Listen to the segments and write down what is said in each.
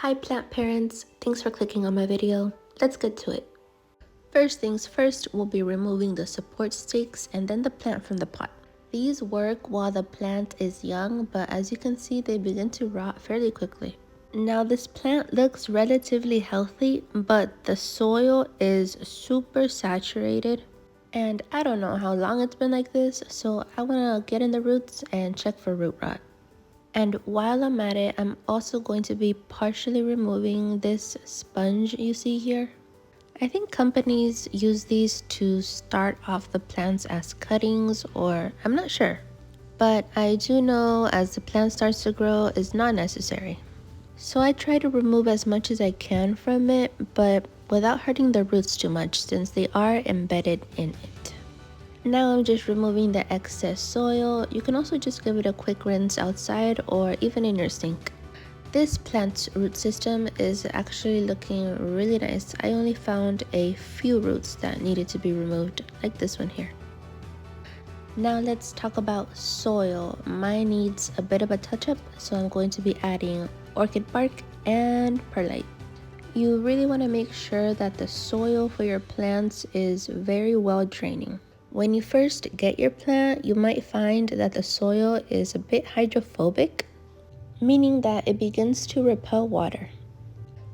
Hi plant parents, thanks for clicking on my video. Let's get to it. First things first, we'll be removing the support stakes and then the plant from the pot. These work while the plant is young, but as you can see, they begin to rot fairly quickly. Now this plant looks relatively healthy, but the soil is super saturated. And I don't know how long it's been like this, so I want to get in the roots and check for root rot. And while I'm at it, I'm also going to be partially removing this sponge you see here. I think companies use these to start off the plants as cuttings, or I'm not sure. But I do know as the plant starts to grow, it's not necessary. So I try to remove as much as I can from it, but without hurting the roots too much since they are embedded in it. Now I'm just removing the excess soil. You can also just give it a quick rinse outside or even in your sink. This plant's root system is actually looking really nice. I only found a few roots that needed to be removed, like this one here. Now let's talk about soil. Mine needs a bit of a touch-up, so I'm going to be adding orchid bark and perlite. You really want to make sure that the soil for your plants is very well draining. When you first get your plant, you might find that the soil is a bit hydrophobic, meaning that it begins to repel water.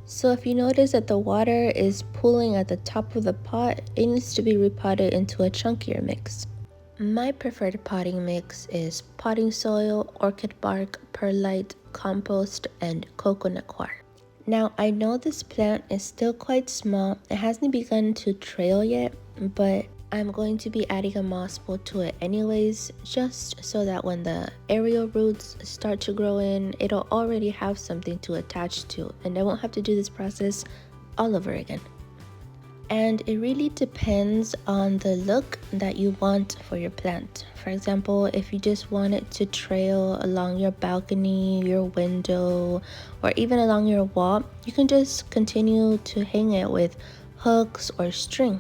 So if you notice that the water is pooling at the top of the pot, it needs to be repotted into a chunkier mix. My preferred potting mix is potting soil, orchid bark, perlite, compost, and coconut coir. Now I know this plant is still quite small. It hasn't begun to trail yet, but I'm going to be adding a moss bowl to it anyways, just so that when the aerial roots start to grow in, it'll already have something to attach to and I won't have to do this process all over again. And it really depends on the look that you want for your plant. For example, if you just want it to trail along your balcony, your window, or even along your wall, you can just continue to hang it with hooks or string.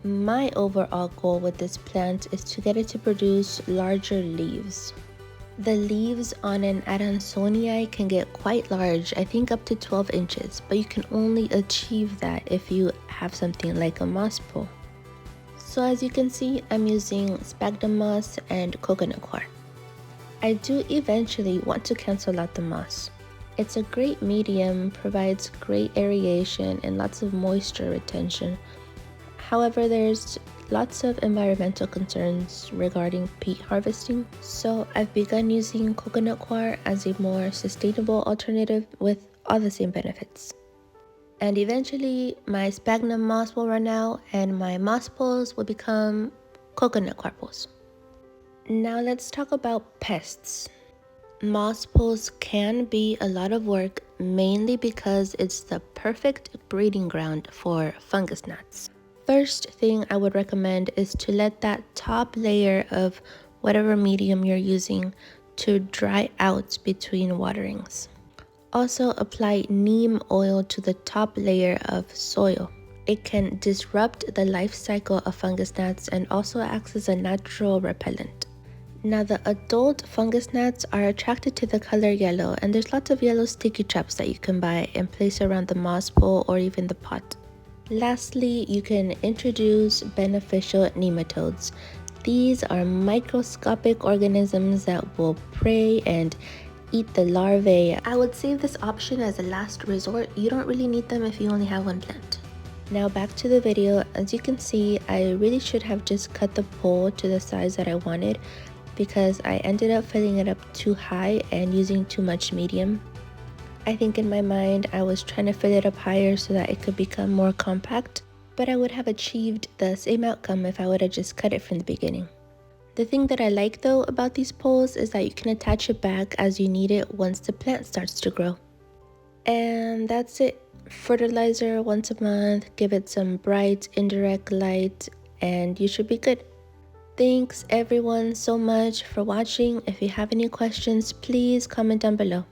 My overall goal with this plant is to get it to produce larger leaves. The leaves on an Adansonii can get quite large, I think up to 12 inches, but you can only achieve that if you have something like a moss pole. So as you can see, I'm using sphagnum moss and coconut coir. I do eventually want to cancel out the moss. It's a great medium, provides great aeration and lots of moisture retention. However, there's lots of environmental concerns regarding peat harvesting, so I've begun using coconut coir as a more sustainable alternative with all the same benefits. And eventually, my sphagnum moss will run out and my moss poles will become coconut coir poles. Now let's talk about pests. Moss poles can be a lot of work, mainly because it's the perfect breeding ground for fungus gnats. First thing I would recommend is to let that top layer of whatever medium you're using to dry out between waterings. Also apply neem oil to the top layer of soil. It can disrupt the life cycle of fungus gnats and also acts as a natural repellent. Now the adult fungus gnats are attracted to the color yellow, and there's lots of yellow sticky traps that you can buy and place around the moss pole or even the pot. Lastly, you can introduce beneficial nematodes. These are microscopic organisms that will prey and eat the larvae. I would save this option as a last resort. You don't really need them if you only have one plant. Now back to the video. As you can see, I really should have just cut the pole to the size that I wanted because I ended up filling it up too high and using too much medium. I think in my mind I was trying to fill it up higher so that it could become more compact, but I would have achieved the same outcome if I would have just cut it from the beginning. The thing that I like though about these poles is that you can attach it back as you need it once the plant starts to grow. And that's it. Fertilizer once a month, give it some bright indirect light, and you should be good. Thanks everyone so much for watching. If you have any questions, please comment down below.